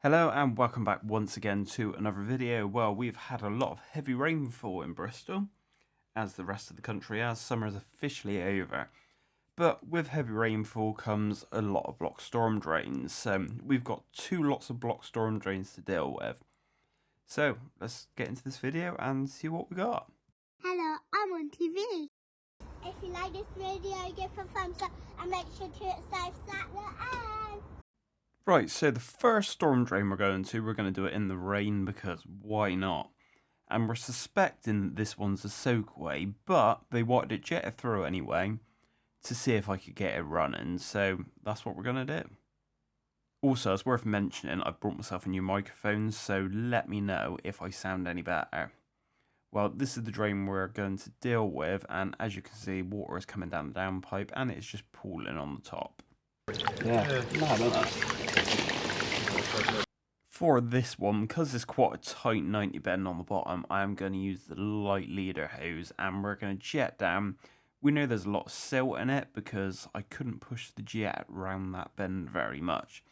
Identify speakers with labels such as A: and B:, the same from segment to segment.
A: Hello and welcome back once again to another video. Well, we've had a lot of heavy rainfall in Bristol, as the rest of the country has. Summer is officially over. But with heavy rainfall comes a lot of block storm drains. So we've got two lots of block storm drains to deal with. So let's get into this video and see what we got.
B: Hello, I'm on TV. If you like this video, give a thumbs up and make sure to subscribe at the end.
A: Right, so the first storm drain we're going to do it in the rain because why not? And we're suspecting this one's a soakaway, but they wanted it jetted through anyway to see if I could get it running, so that's what we're going to do. Also, it's worth mentioning, I've brought myself a new microphone, so let me know if I sound any better. Well, this is the drain we're going to deal with, and as you can see, water is coming down the downpipe, and it's just pooling on the top. Yeah, for this one, because there's quite a tight 90 bend on the bottom, I am going to use the light leader hose, and we're going to jet down. We know there's a lot of silt in it because I couldn't push the jet around that bend very much.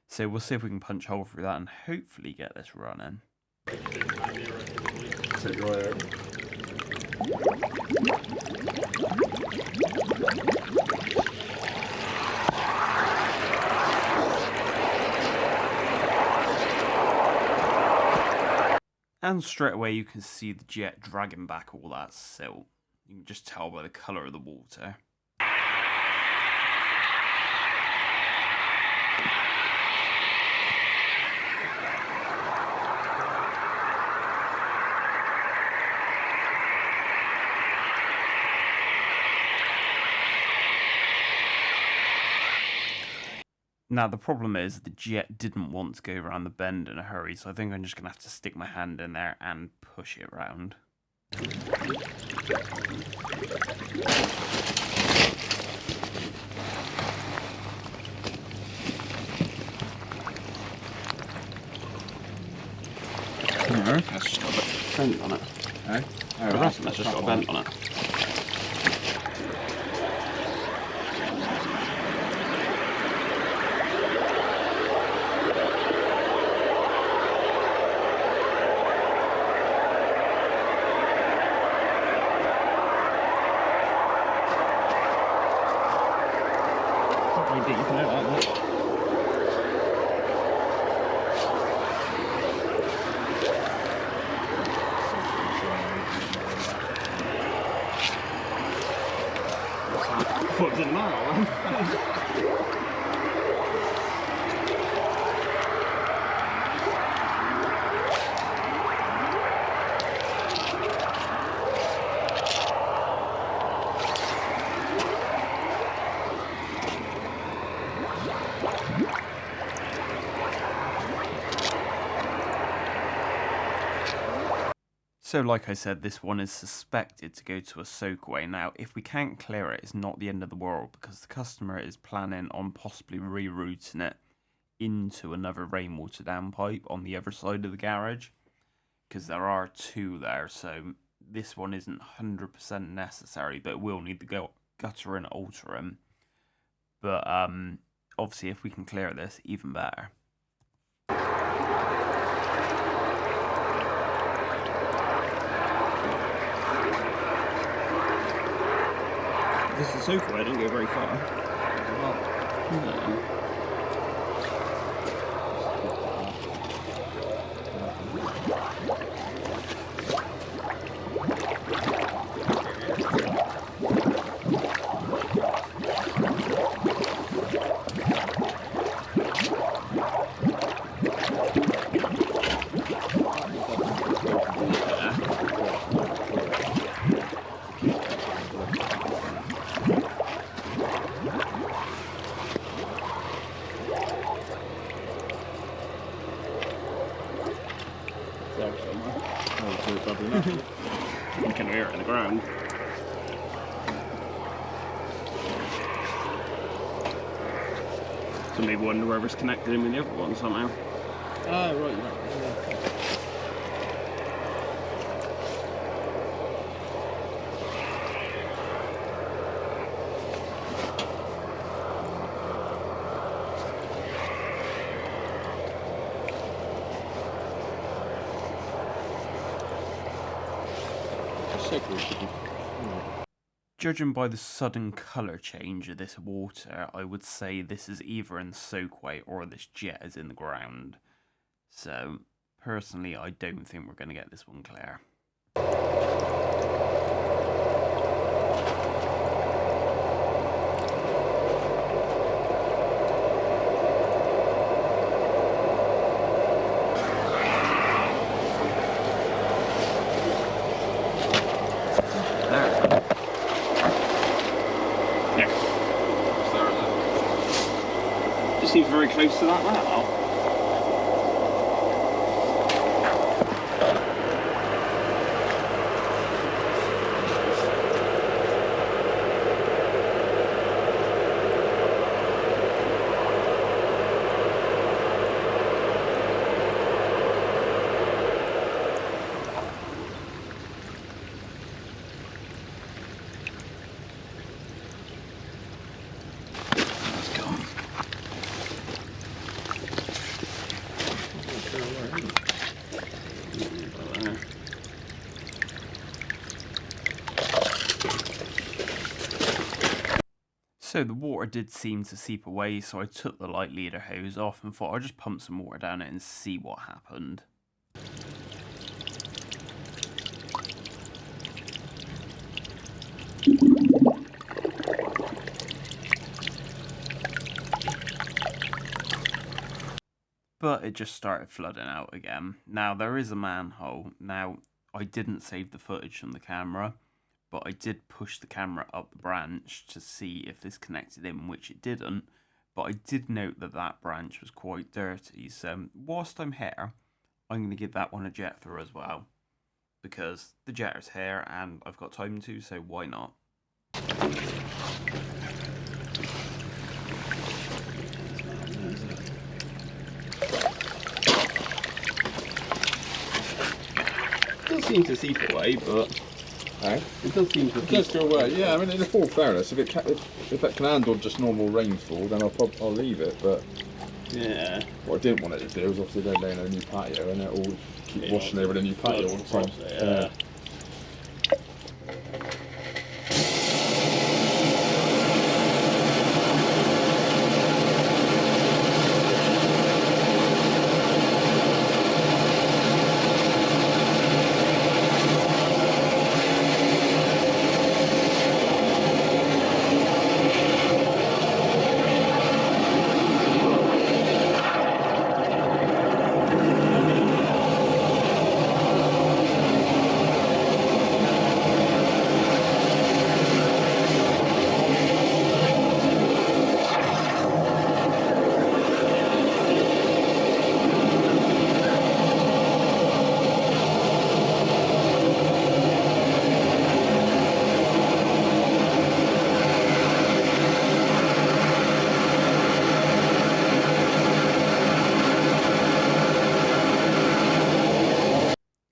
A: So we'll see if we can punch a hole through that and hopefully get this running. And straight away you can see the jet dragging back all that silt. You can just tell by the colour of the water. Now the problem is the jet didn't want to go around the bend in a hurry, so I think I'm just going to have to stick my hand in there and push it round. No, that's just got a bent on it. Eh? Oh, that's just got a bent on it. What didn't matter. So like I said, this one is suspected to go to a soakaway. Now, if we can't clear it, it's not the end of the world because the customer is planning on possibly rerouting it into another rainwater downpipe on the other side of the garage because there are two there, so this one isn't 100% necessary, but we'll need the gutter and alter them. But obviously, if we can clear this, even better. This is so far, I didn't go very far. No. You can hear it in the ground. So maybe wonder whether it's connected in with the other one somehow. Ah, right, right.
C: recycle should be.
A: Judging by the sudden colour change of this water, I would say this is either in soakaway or this jet is in the ground. So, personally, I don't think we're going to get this one clear. Seems very close to that now. So the water did seem to seep away, so I took the light leader hose off and thought I'd just pump some water down it and see what happened. But it just started flooding out again. Now there is a manhole. Now I didn't save the footage from the camera, but I did push the camera up the branch to see if this connected in, which it didn't. But I did note that that branch was quite dirty, so whilst I'm here, I'm going to give that one a jet through as well. Because the jetter's here and I've got time to, so why not? It does seem to seep away, but... It does seem to.
C: It does go away. Yeah, I mean, in full fairness, if it can handle just normal rainfall, then I'll leave it. But
A: yeah,
C: what I didn't want it to do was obviously they're laying on a new patio and it'll keep washing over the new patio all the time.
A: Yeah.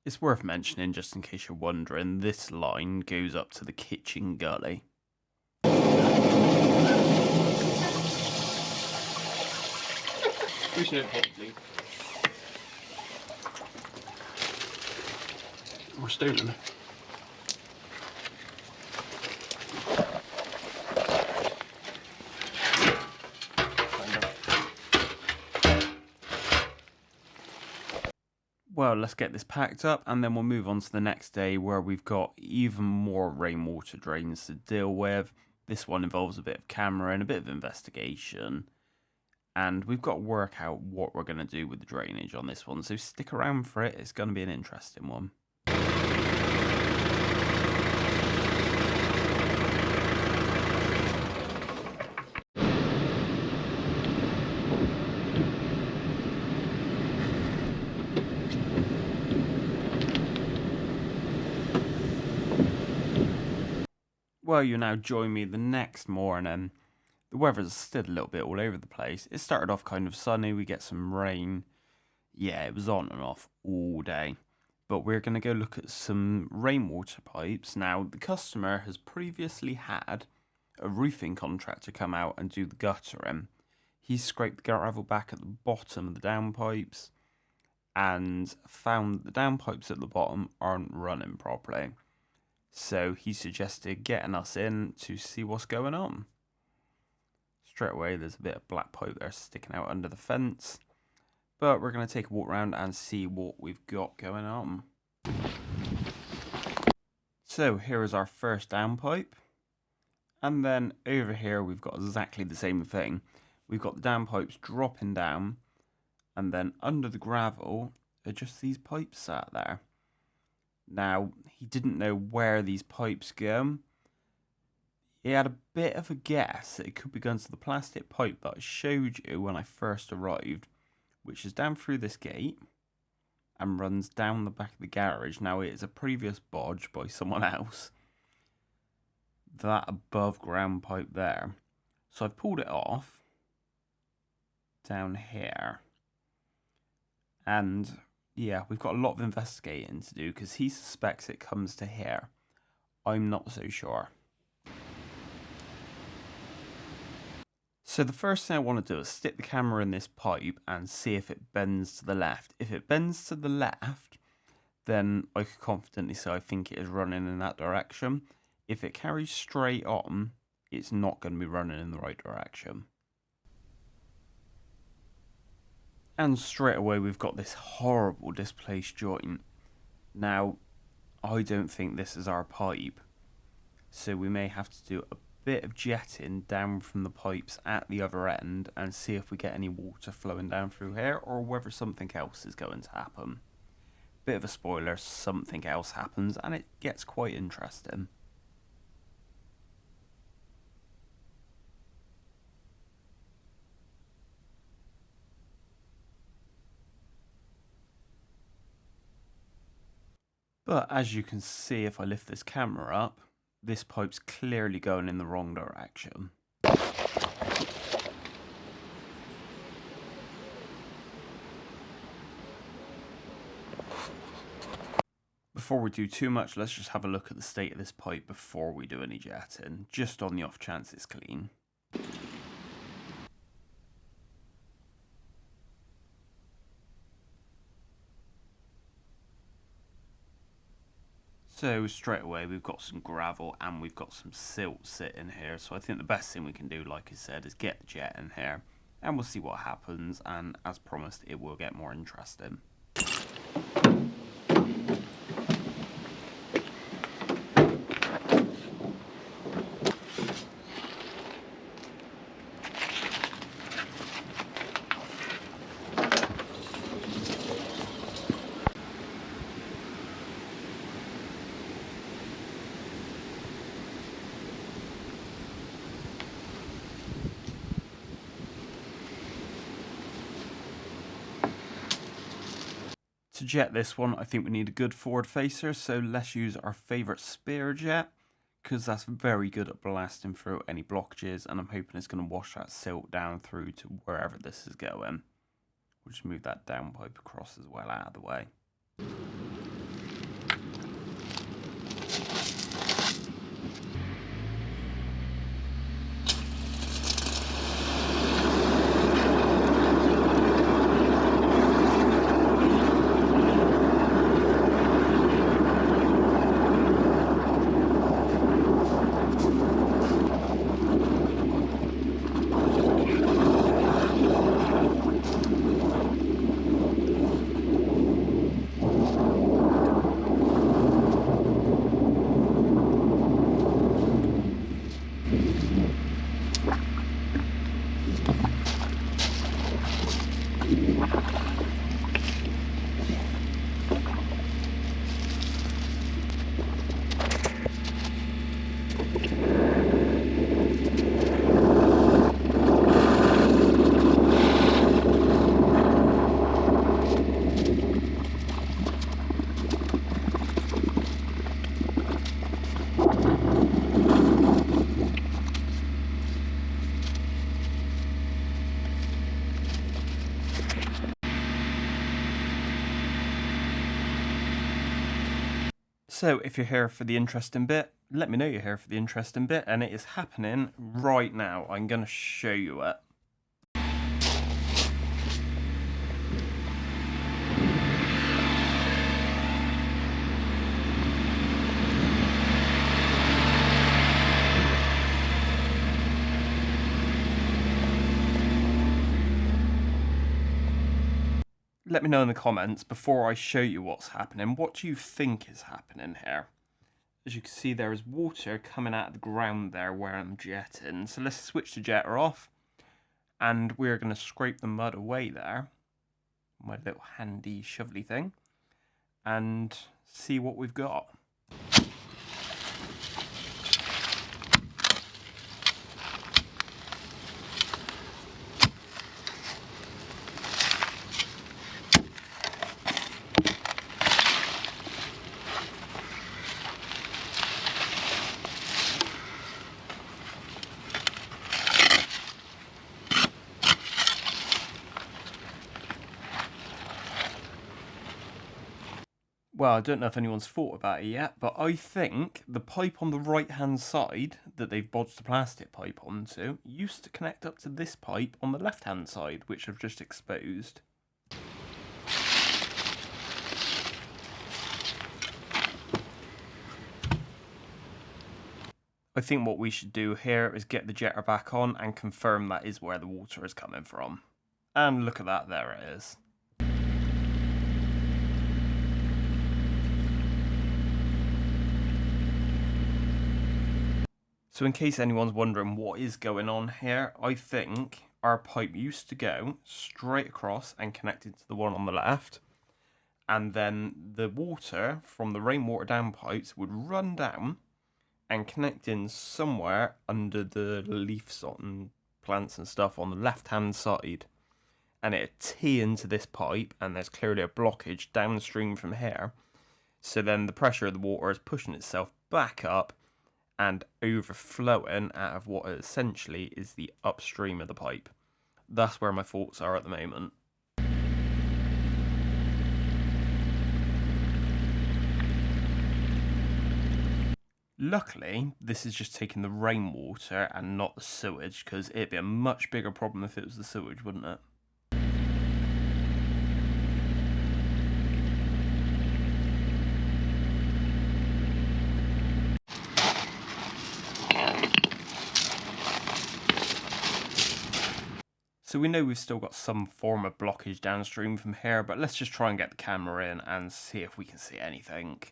A: It's worth mentioning, just in case you're wondering, this line goes up to the kitchen gully. We're stealing it. Well, let's get this packed up and then we'll move on to the next day where we've got even more rainwater drains to deal with. This one involves a bit of camera and a bit of investigation. And we've got to work out what we're going to do with the drainage on this one. So stick around for it. It's going to be an interesting one. Well, you now join me the next morning. The weather's still a little bit all over the place. It started off kind of sunny, we get some rain. Yeah, it was on and off all day. But we're going to go look at some rainwater pipes. Now, the customer has previously had a roofing contractor come out and do the guttering. He scraped the gravel back at the bottom of the downpipes and found the downpipes at the bottom aren't running properly. So he suggested getting us in to see what's going on. Straight away there's a bit of black pipe there sticking out under the fence. But we're going to take a walk around and see what we've got going on. So here is our first downpipe. And then over here we've got exactly the same thing. We've got the downpipes dropping down. And then under the gravel are just these pipes sat there. Now, he didn't know where these pipes go. He had a bit of a guess that it could be going to the plastic pipe that I showed you when I first arrived, which is down through this gate and runs down the back of the garage. Now, it is a previous bodge by someone else. That above ground pipe there. So I've pulled it off down here. And yeah, we've got a lot of investigating to do because he suspects it comes to here. I'm not so sure. So the first thing I want to do is stick the camera in this pipe and see if it bends to the left. If it bends to the left, then I could confidently say I think it is running in that direction. If it carries straight on, it's not going to be running in the right direction. And straight away we've got this horrible displaced joint. Now, I don't think this is our pipe. So we may have to do a bit of jetting down from the pipes at the other end and see if we get any water flowing down through here or whether something else is going to happen. Bit of a spoiler, something else happens and it gets quite interesting. But as you can see, if I lift this camera up, this pipe's clearly going in the wrong direction. Before we do too much, let's just have a look at the state of this pipe before we do any jetting, just on the off chance it's clean. So straight away we've got some gravel and we've got some silt sitting here, so I think the best thing we can do, like I said, is get the jet in here and we'll see what happens, and as promised it will get more interesting. To jet this one, I think we need a good forward facer, so let's use our favourite spear jet, because that's very good at blasting through any blockages, and I'm hoping it's going to wash that silt down through to wherever this is going. We'll just move that downpipe across as well out of the way. So if you're here for the interesting bit, let me know you're here for the interesting bit, and it is happening right now. I'm going to show you it. let me know in the comments before I show you what's happening. What do you think is happening here? As you can see, there is water coming out of the ground there where I'm jetting. So let's switch the jetter off. And we're going to scrape the mud away there. My little handy shovelly thing. And see what we've got. Well, I don't know if anyone's thought about it yet, but I think the pipe on the right-hand side that they've bodged the plastic pipe onto used to connect up to this pipe on the left-hand side, which I've just exposed. I think what we should do here is get the jetter back on and confirm that is where the water is coming from. And look at that, there it is. So in case anyone's wondering what is going on here, I think our pipe used to go straight across and connected to the one on the left. And then the water from the rainwater downpipes would run down and connect in somewhere under the leaves on plants and stuff on the left-hand side. And it'd tee into this pipe, and there's clearly a blockage downstream from here. So then the pressure of the water is pushing itself back up and overflowing out of what essentially is the upstream of the pipe. That's where my thoughts are at the moment. Luckily, this is just taking the rainwater and not the sewage, because it'd be a much bigger problem if it was the sewage, wouldn't it? So we know we've still got some form of blockage downstream from here, but let's just try and get the camera in and see if we can see anything.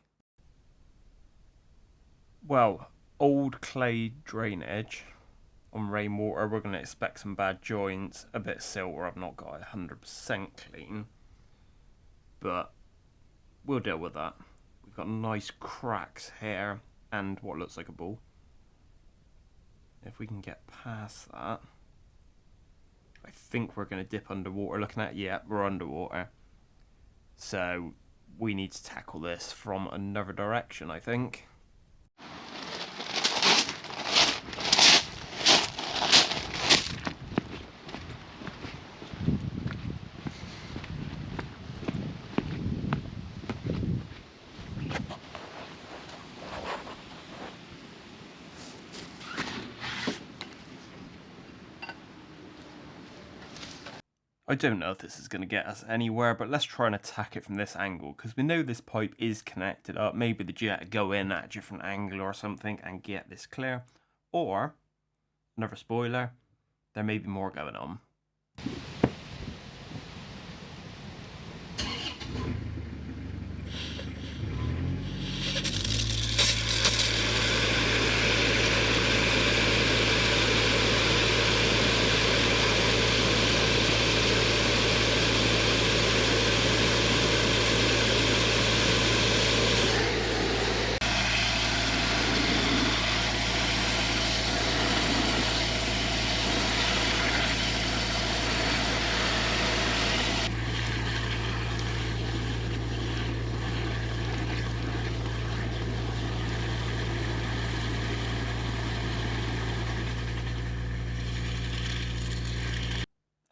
A: Well, old clay drainage on rainwater, we're going to expect some bad joints, a bit of silver. I've not got it 100% clean, but we'll deal with that. We've got nice cracks here and what looks like a ball. If we can get past that, I think we're going to dip underwater. Looking at, yeah, we're underwater. So we need to tackle this from another direction, I think. I don't know if this is going to get us anywhere, but let's try and attack it from this angle, because we know this pipe is connected up. Maybe the jet go in at a different angle or something and get this clear. Or, another spoiler, there may be more going on.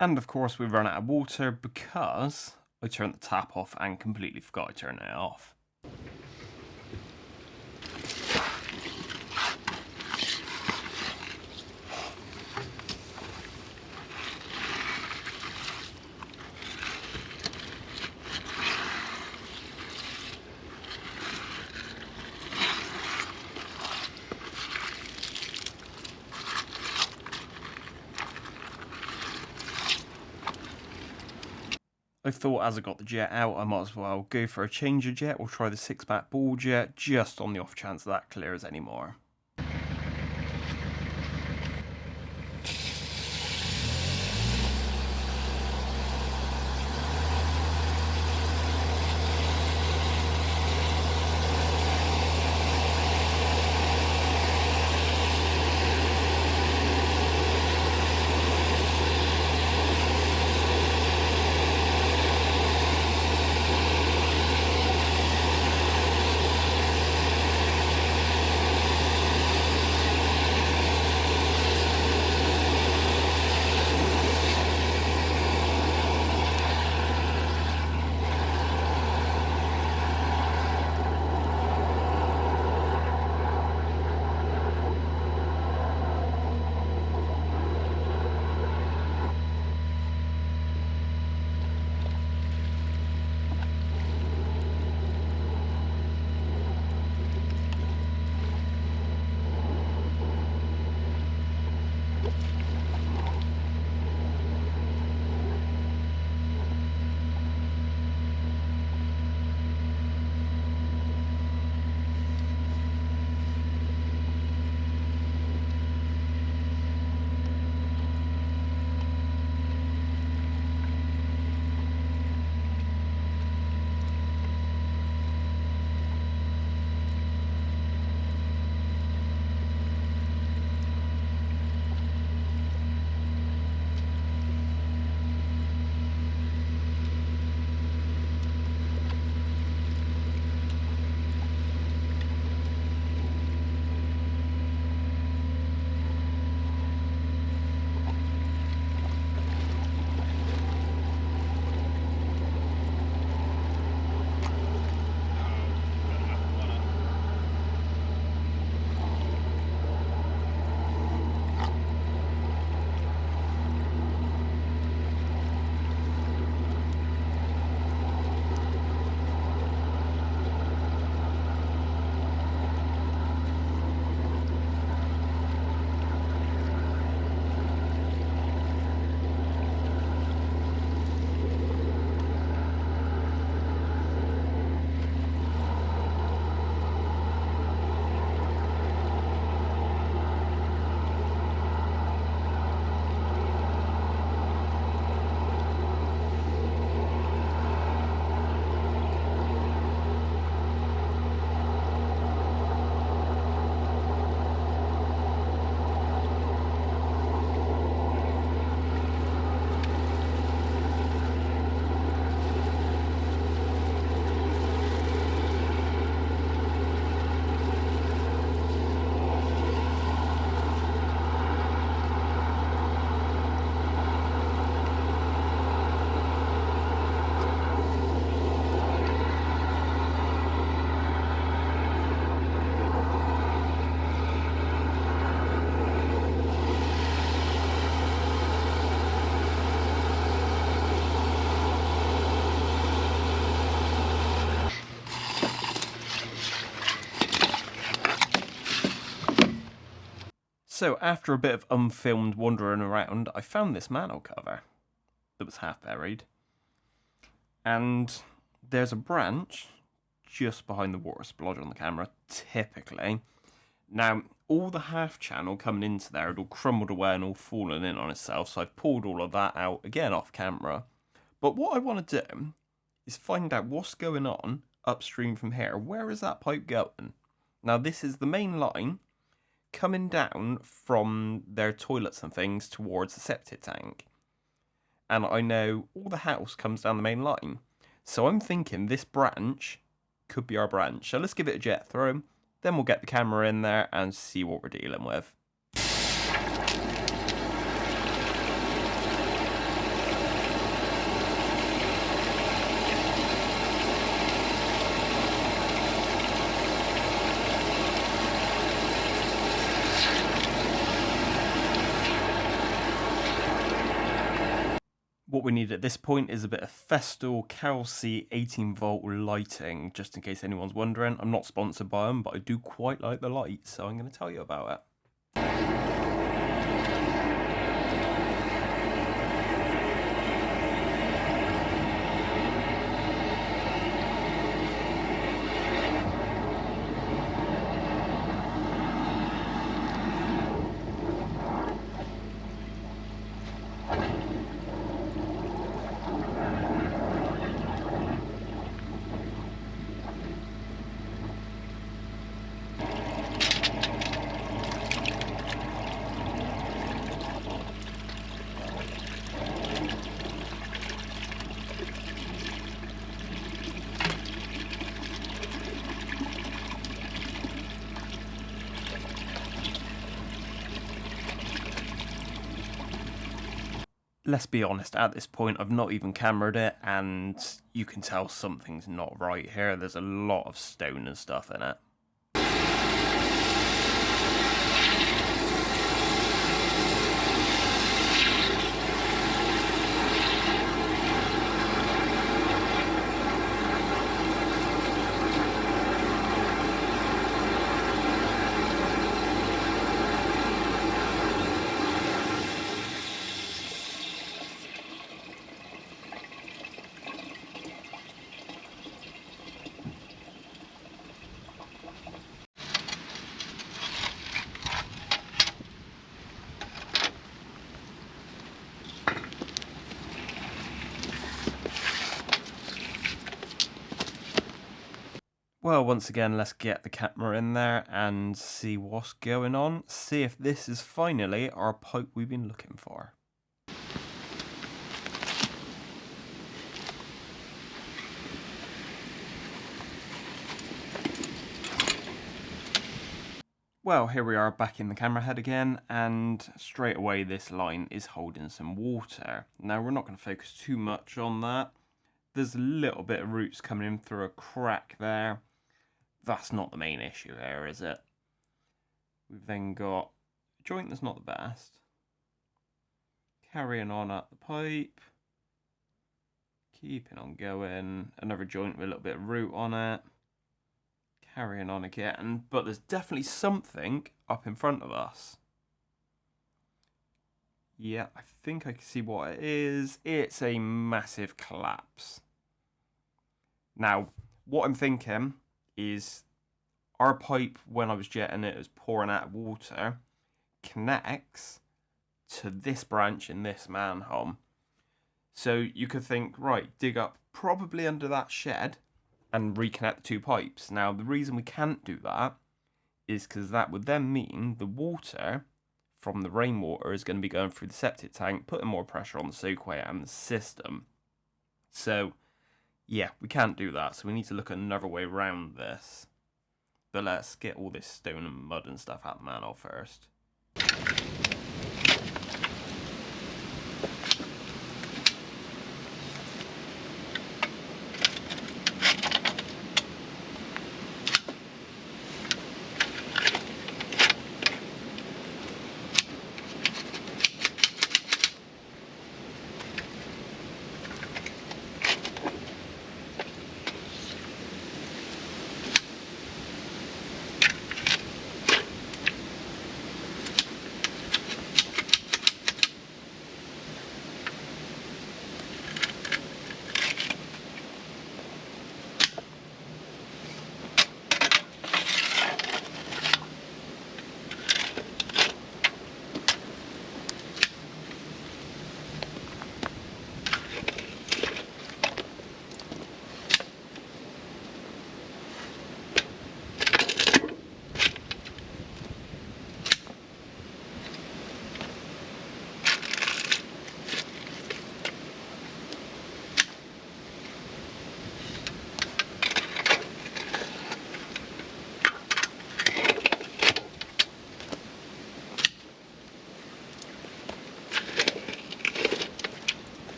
A: And of course we run out of water because I turned the tap off and completely forgot to turn it off. I thought as I got the jet out, I might as well go for a change of jet or try the 6-pack ball jet, just on the off chance that clears anymore. So after a bit of unfilmed wandering around, I found this manhole cover that was half buried. And there's a branch just behind the water splodge on the camera, typically. Now, all the half channel coming into there had all crumbled away and all fallen in on itself, so I've pulled all of that out, again off camera. But what I want to do is find out what's going on upstream from here. Where is that pipe going? Now, this is the main line coming down from their toilets and things towards the septic tank. And I know all the house comes down the main line. So I'm thinking this branch could be our branch. So let's give it a jet through. Then we'll get the camera in there and see what we're dealing with. What we need at this point is a bit of Festool Carol C 18-volt lighting, just in case anyone's wondering. I'm not sponsored by them, but I do quite like the light, so I'm going to tell you about it. let's be honest, at this point I've not even cameraed it, and you can tell something's not right here. There's a lot of stone and stuff in it. Well, once again, let's get the camera in there and see what's going on. See if this is finally our pipe we've been looking for. Well, here we are back in the camera head again, and straight away this line is holding some water. Now, we're not going to focus too much on that. There's a little bit of roots coming in through a crack there. That's not the main issue here, is it? We've then got a joint that's not the best. Carrying on up the pipe. Keeping on going. Another joint with a little bit of root on it. Carrying on again. But there's definitely something up in front of us. Yeah, I think I can see what it is. It's a massive collapse. Now, what I'm thinking is our pipe, when I was jetting it, was pouring out of water, connects to this branch in this manhole. So you could think, right, dig up probably under that shed and reconnect the two pipes. Now, the reason we can't do that is because that would then mean the water from the rainwater is going to be going through the septic tank, putting more pressure on the soakaway and the system. So yeah, we can't do that, so we need to look at another way around this. But let's get all this stone and mud and stuff out of the manhole first.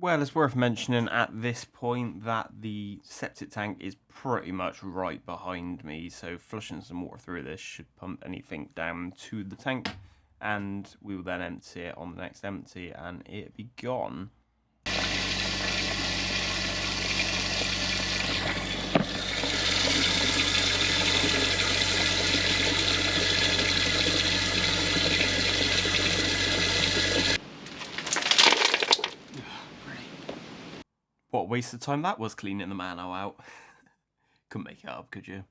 A: Well, it's worth mentioning at this point that the septic tank is pretty much right behind me, so flushing some water through this should pump anything down to the tank, and we will then empty it on the next empty and it'll be gone. What a waste of time that was cleaning the mano out. Couldn't make it up, could you?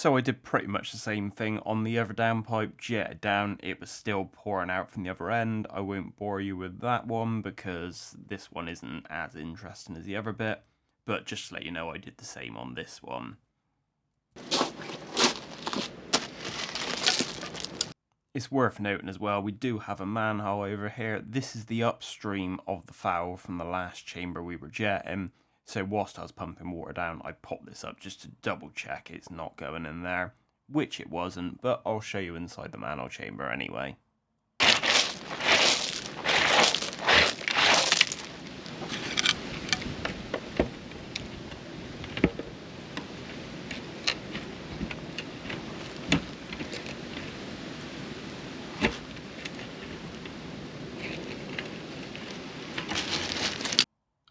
A: So I did pretty much the same thing on the other downpipe, jetted down, it was still pouring out from the other end. I won't bore you with that one because this one isn't as interesting as the other bit, but just to let you know I did the same on this one. It's worth noting as well, we do have a manhole over here. This is the upstream of the foul from the last chamber we were jetting. So whilst I was pumping water down, I popped this up just to double check it's not going in there, which it wasn't, but I'll show you inside the manhole chamber anyway.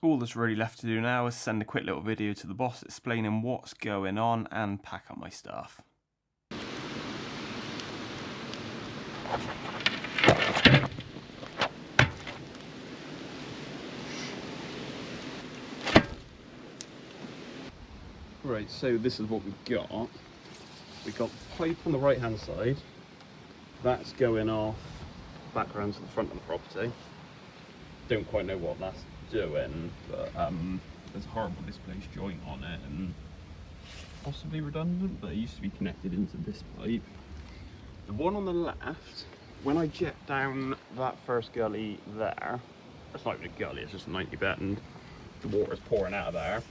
A: All that's really left to do now is send a quick little video to the boss explaining what's going on and pack up my stuff. Right, so this is what we've got. We've got the pipe on the right hand side. That's going off back around to the front of the property. Don't quite know what that's doing, but there's a horrible displaced joint on it and possibly redundant, but it used to be connected into this pipe. The one on the left, when I jet down that first gully there, that's not even a gully, it's just a 90 bit and the water's pouring out of there.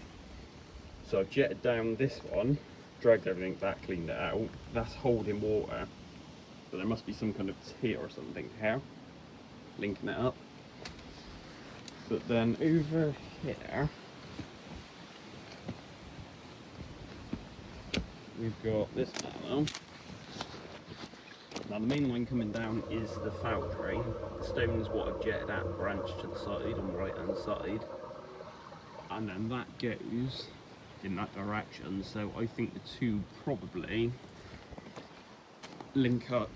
A: So I've jetted down this one, dragged everything back, cleaned it out. That's holding water, but there must be some kind of tear or something here, linking it up. But then over here, we've got this parallel. Now the main line coming down is the foul drain. The stone is what I've jetted out branch to the side on the right hand side. And then that goes in that direction, so I think the two probably link up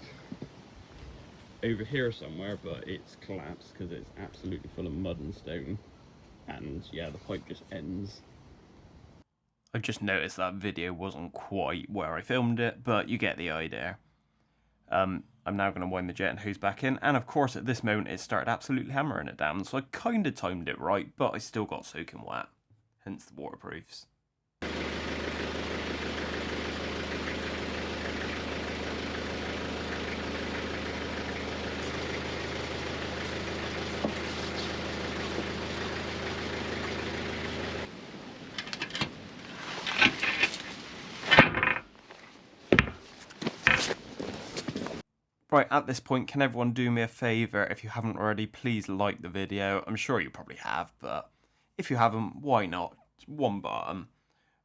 A: over here somewhere, but it's collapsed because it's absolutely full of mud and stone. And yeah, the pipe just ends. I just noticed that video wasn't quite where I filmed it, but you get the idea. I'm now going to wind the jet and hose back in, and of course at this moment it started absolutely hammering it down, so I kind of timed it right, but I still got soaking wet, hence the waterproofs. Right, at this point, can everyone do me a favour? If you haven't already, please like the video. I'm sure you probably have, but if you haven't, why not? It's one button.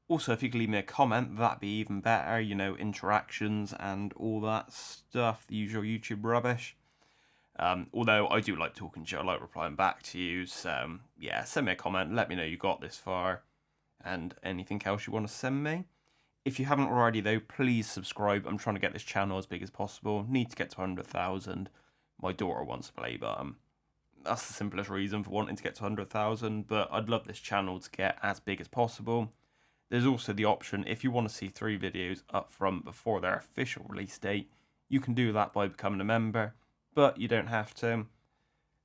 A: Also, if you could leave me a comment, that'd be even better. You know, interactions and all that stuff, the usual YouTube rubbish. Although I do like talking to you, I like replying back to you. So, yeah, send me a comment, let me know you got this far, and anything else you want to send me. If you haven't already though, please subscribe. I'm trying to get this channel as big as possible. Need to get to 100,000. My daughter wants a play button. That's the simplest reason for wanting to get to 100,000, but I'd love this channel to get as big as possible. There's also the option, if you want to see 3 videos up front before their official release date, you can do that by becoming a member, but you don't have to.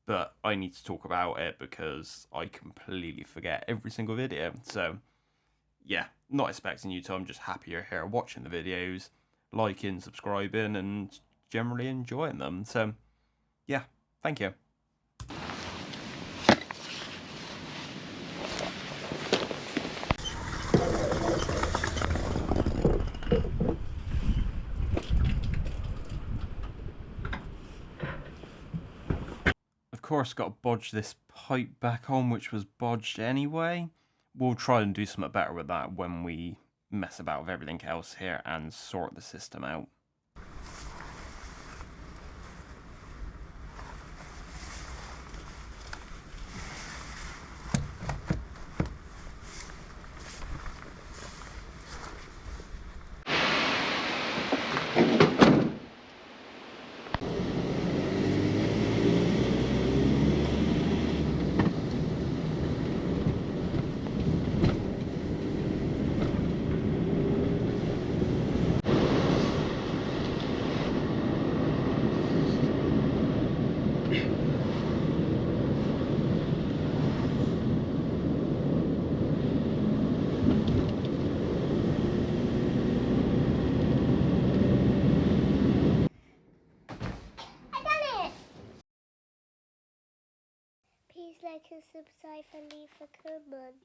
A: But I need to talk about it because I completely forget every single video, so yeah, not expecting you to. I'm just happy you're here watching the videos, liking, subscribing, and generally enjoying them. So, yeah, thank you. Of course, got to bodge this pipe back on, which was bodged anyway. We'll try and do something better with that when we mess about with everything else here and sort the system out.
B: Please like and subscribe and leave a comment.